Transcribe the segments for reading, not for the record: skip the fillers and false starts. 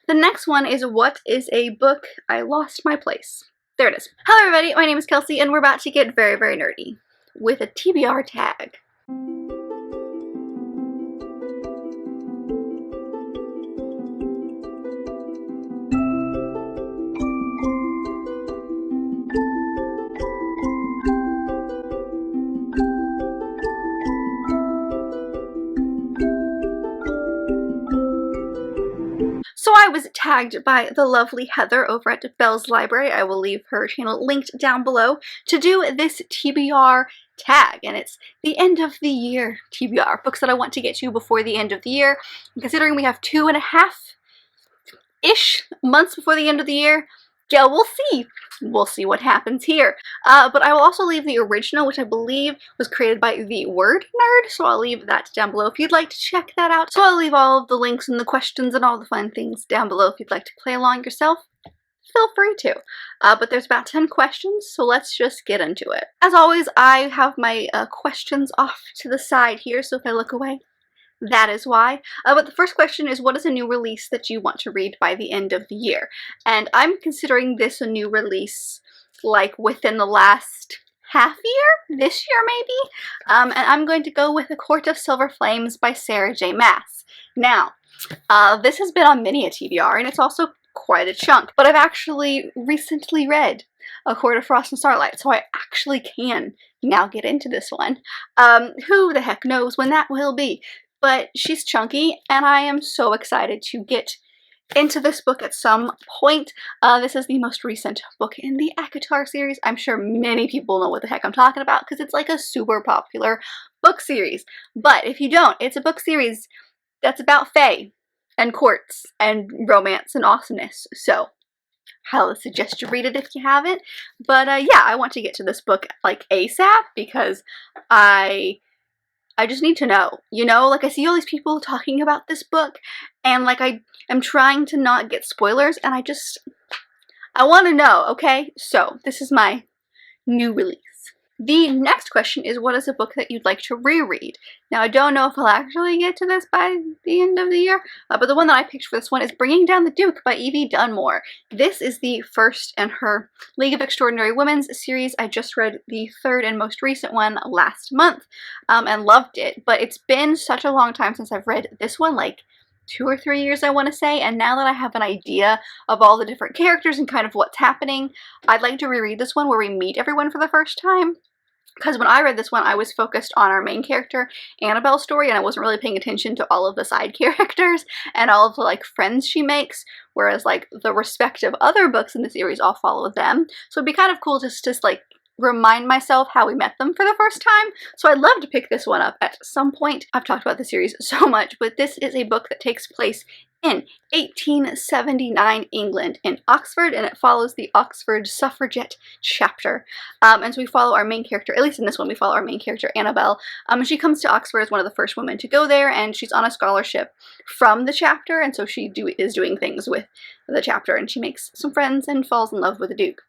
The next one is, what is a book I lost my place? There it is. Hello everybody, my name is Kelsey and we're about to get very, very nerdy with a TBR tag. So I was tagged by the lovely Heather over at Belle's Library, I will leave her channel linked down below, to do this TBR tag, and it's the end of the year TBR, books that I want to get to before the end of the year. Considering we have 2.5-ish months before the end of the year, yeah, we'll see. We'll see what happens here. But I will also leave the original, which I believe was created by The Word Nerd, so I'll leave that down below if you'd like to check that out. So I'll leave all of the links and the questions and all the fun things down below if you'd like to play along yourself. Feel free to. But there's about 10 questions, so let's just get into it. As always, I have my questions off to the side here, so if I look away, that is why. But the first question is, what is a new release that you want to read by the end of the year? And I'm considering this a new release like within the last half year? This year maybe? And I'm going to go with A Court of Silver Flames by Sarah J. Maas. Now, this has been on many a TBR and it's also quite a chunk, but I've actually recently read A Court of Frost and Starlight, so I actually can now get into this one. Who the heck knows when that will be? But she's chunky, and I am so excited to get into this book at some point. This is the most recent book in the ACOTAR series. I'm sure many people know what the heck I'm talking about, because it's like a super popular book series. But if you don't, it's a book series that's about fae, and courts, and romance, and awesomeness. So, highly suggest you read it if you haven't. But yeah, I want to get to this book like ASAP, because I just need to know, you know, like I see all these people talking about this book and like I am trying to not get spoilers and I want to know, okay? So this is my new release. The next question is, what is a book that you'd like to reread? Now, I don't know if I'll actually get to this by the end of the year, but the one that I picked for this one is Bringing Down the Duke by Evie Dunmore. This is the first in her League of Extraordinary Women's series. I just read the third and most recent one last month and loved it, but it's been such a long time since I've read this one, like 2 or 3 years I want to say, and now that I have an idea of all the different characters and kind of what's happening, I'd like to reread this one where we meet everyone for the first time. Because when I read this one, I was focused on our main character, Annabelle's story, and I wasn't really paying attention to all of the side characters and all of the like friends she makes, whereas like the respective other books in the series all follow them. So it'd be kind of cool just to like remind myself how we met them for the first time. So I'd love to pick this one up at some point. I've talked about the series so much, but this is a book that takes place in 1879 England in Oxford, and it follows the Oxford suffragette chapter. And so we follow our main character, at least in this one, we follow our main character, Annabelle. She comes to Oxford as one of the first women to go there, and she's on a scholarship from the chapter, and so she is doing things with the chapter, and she makes some friends and falls in love with the Duke.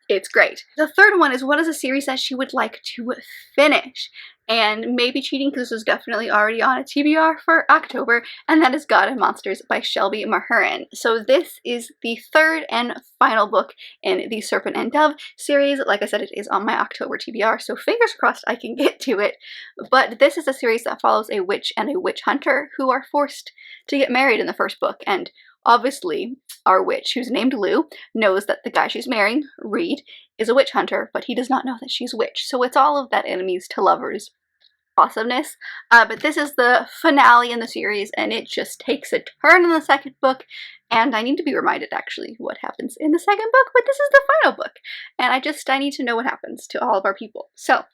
It's great. The third one is, what is a series that she would like to finish? And maybe cheating, because this is definitely already on a TBR for October, and that is God and Monsters by Shelby Mahurin. So this is the third and final book in the Serpent and Dove series. Like I said, it is on my October TBR, so fingers crossed I can get to it. But this is a series that follows a witch and a witch hunter who are forced to get married in the first book, and obviously, our witch, who's named Lou, knows that the guy she's marrying, Reed, is a witch hunter, but he does not know that she's a witch. So it's all of that enemies to lovers awesomeness. But this is the finale in the series, and it just takes a turn in the second book. And I need to be reminded, actually, what happens in the second book, but this is the final book. And I need to know what happens to all of our people. So,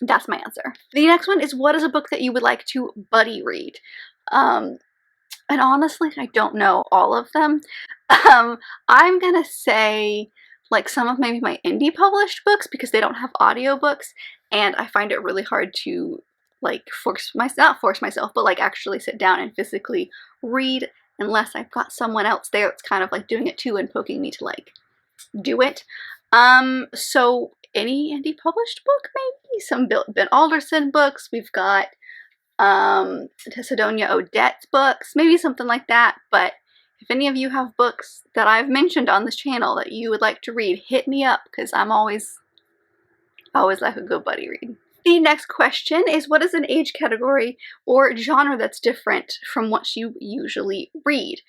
that's my answer. The next one is, what is a book that you would like to buddy read? And honestly, I don't know all of them. I'm gonna say like some of maybe my indie published books, because they don't have audiobooks, and I find it really hard to like not force myself, but like actually sit down and physically read unless I've got someone else there that's kind of like doing it too and poking me to like do it. So any indie published book, maybe some Ben Alderson books. We've got Tessadonia Odette's books, maybe something like that. But If any of you have books that I've mentioned on this channel that you would like to read, hit me up, because I'm always like a good buddy read. The next question is, what is an age category or genre that's different from what you usually read?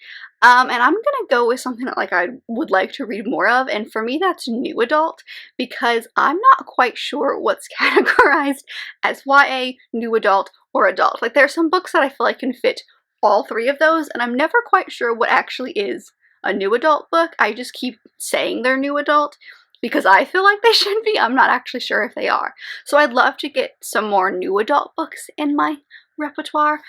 And I'm gonna go with something that like I would like to read more of, and for me that's new adult, because I'm not quite sure what's categorized as YA, new adult, or adult. Like there are some books that I feel like can fit all three of those, and I'm never quite sure what actually is a new adult book. I just keep saying they're new adult because I feel like they should be. I'm not actually sure if they are. So I'd love to get some more new adult books in my repertoire.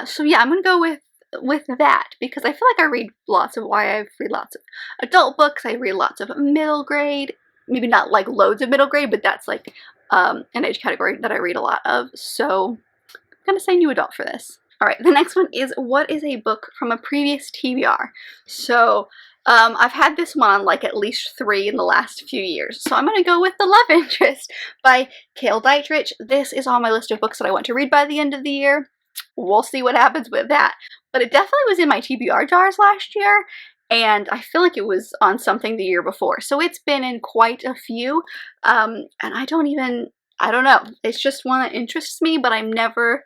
So yeah, I'm gonna go with that, because I feel like I read lots of YA, I read lots of adult books, I read lots of middle grade, maybe not like loads of middle grade, but that's like an age category that I read a lot of. So I'm gonna say new adult for this. All right, the next one is, what is a book from a previous TBR? So I've had this one on like at least 3 in the last few years. So I'm going to go with The Love Interest by Cale Dietrich. This is on my list of books that I want to read by the end of the year. We'll see what happens with that. But it definitely was in my TBR jars last year, and I feel like it was on something the year before. So it's been in quite a few, and I don't know. It's just one that interests me, but I never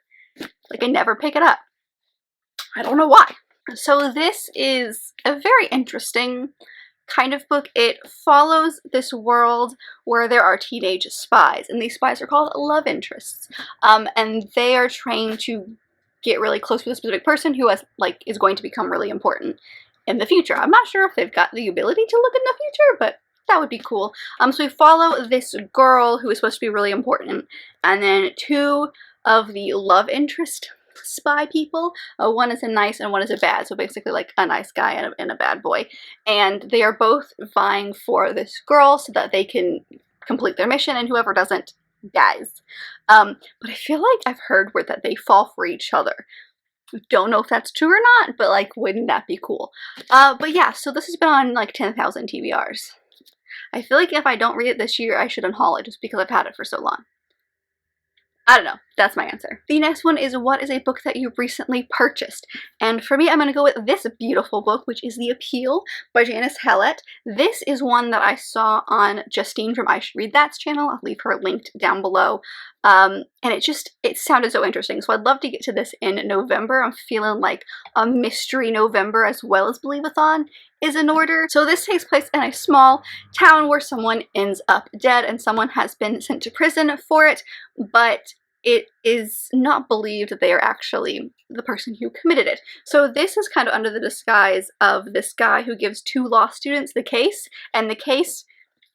pick it up. I don't know why. So this is a very interesting kind of book. It follows this world where there are teenage spies, and these spies are called love interests, and they are trained to get really close with a specific person who is going to become really important in the future. I'm not sure if they've got the ability to look in the future, but that would be cool. So we follow this girl who is supposed to be really important, and then 2 of the love interest spy people. One is a nice and one is a bad, so basically like a nice guy and a bad boy, and they are both vying for this girl so that they can complete their mission, and whoever doesn't dies. But I feel like I've heard word that they fall for each other. Don't know if that's true or not, but like, wouldn't that be cool? But yeah, so this has been on like 10,000 TBRs. I feel like if I don't read it this year, I should unhaul it just because I've had it for so long. I don't know. That's my answer. The next one is, what is a book that you recently purchased? And for me, I'm going to go with this beautiful book, which is The Appeal by Janice Hallett. This is one that I saw on Justine from I Should Read That's channel. I'll leave her linked down below. And it sounded so interesting. So I'd love to get to this in November. I'm feeling like a mystery November as well as Believe-a-thon is in order. So this takes place in a small town where someone ends up dead and someone has been sent to prison for it, but it is not believed that they are actually the person who committed it. So this is kind of under the disguise of this guy who gives 2 law students the case, and the case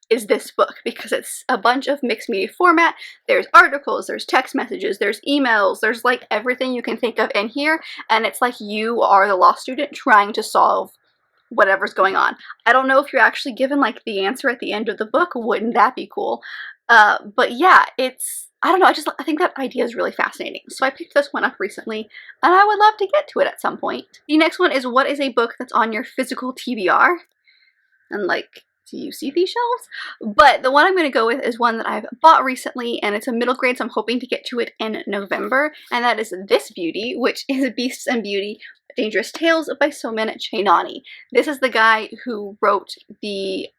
is this book because it's a bunch of mixed media format. There's articles, there's text messages, there's emails, there's like everything you can think of in here, and it's like you are the law student trying to solve whatever's going on. I don't know if you're actually given like the answer at the end of the book. Wouldn't that be cool? But yeah, I don't know, I think that idea is really fascinating. So I picked this one up recently, and I would love to get to it at some point. The next one is, what is a book that's on your physical TBR? And like, do you see these shelves? But the one I'm going to go with is one that I've bought recently, and it's a middle grade, so I'm hoping to get to it in November, and that is this beauty, which is Beasts and Beauty, Dangerous Tales by Soman Chainani. This is the guy who wrote the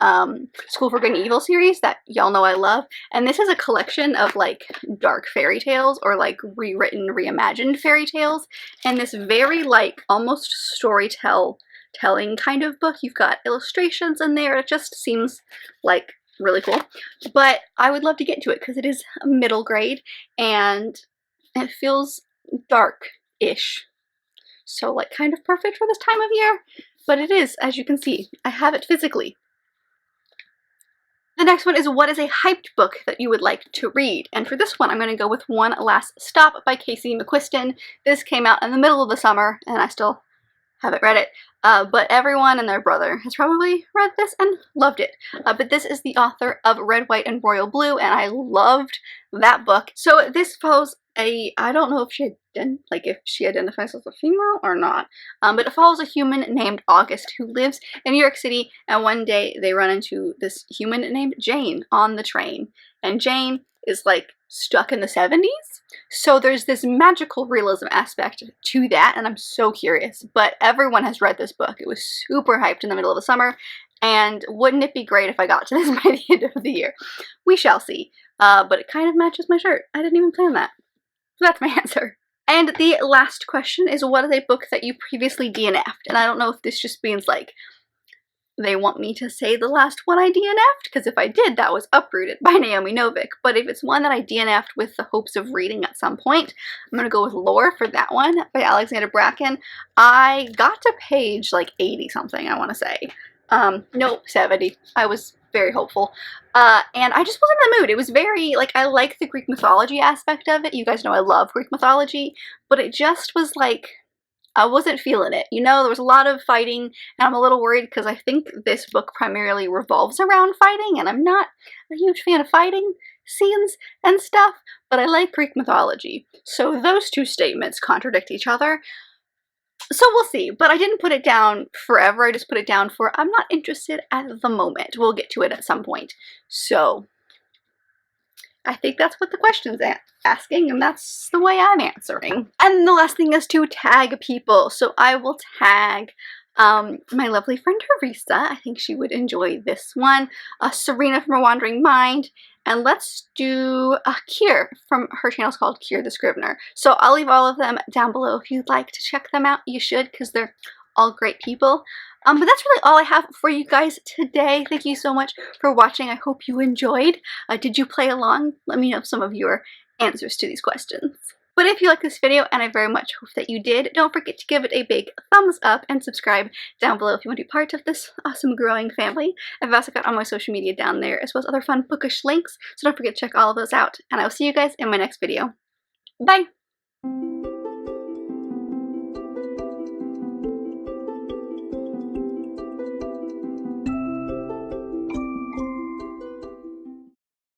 School for Good and Evil series that y'all know I love, and this is a collection of like dark fairy tales or like rewritten, reimagined fairy tales, and this very like almost storytelling kind of book. You've got illustrations in there. It just seems like really cool, but I would love to get to it because it is middle grade and it feels dark-ish. So like kind of perfect for this time of year, but it is, as you can see, I have it physically. The next one is, what is a hyped book that you would like to read? And for this one, I'm going to go with One Last Stop by Casey McQuiston. This came out in the middle of the summer, and I still haven't read it, but everyone and their brother has probably read this and loved it. But this is the author of Red, White, and Royal Blue, and I loved that book. So this follows I don't know if she identifies as a female or not, but it follows a human named August who lives in New York City, and one day they run into this human named Jane on the train, and Jane is like stuck in the 70s. So there's this magical realism aspect to that, and I'm so curious. But everyone has read this book. It was super hyped in the middle of the summer, and wouldn't it be great if I got to this by the end of the year? We shall see. But it kind of matches my shirt. I didn't even plan that. So that's my answer. And the last question is, what is a book that you previously DNF'd? And I don't know if this just means like they want me to say the last one I DNF'd, because if I did, that was Uprooted by Naomi Novik. But if it's one that I DNF'd with the hopes of reading at some point, I'm going to go with Lore for that one by Alexandra Bracken. I got to page like 80 something, I want to say. Nope, 70. I was very hopeful. And I just wasn't in the mood. It was very, like, I like the Greek mythology aspect of it. You guys know I love Greek mythology, but it just was like, I wasn't feeling it. You know, there was a lot of fighting, and I'm a little worried because I think this book primarily revolves around fighting, and I'm not a huge fan of fighting scenes and stuff, but I like Greek mythology. So those two statements contradict each other. So we'll see, but I didn't put it down forever. I just put it down for I'm not interested at the moment. We'll get to it at some point. So I think that's what the question's asking, and that's the way I'm answering. And the last thing is to tag people. So I will tag my lovely friend Teresa. I think she would enjoy this one. Serena from A Wandering Mind. And let's do Kier from her channel is called Kier the Scrivener. So I'll leave all of them down below. If you'd like to check them out, you should, because they're all great people. But that's really all I have for you guys today. Thank you so much for watching. I hope you enjoyed. Did you play along? Let me know some of your answers to these questions. But if you like this video, and I very much hope that you did, don't forget to give it a big thumbs up and subscribe down below if you want to be part of this awesome growing family. I've also got all my social media down there, as well as other fun bookish links, so don't forget to check all of those out. And I will see you guys in my next video. Bye!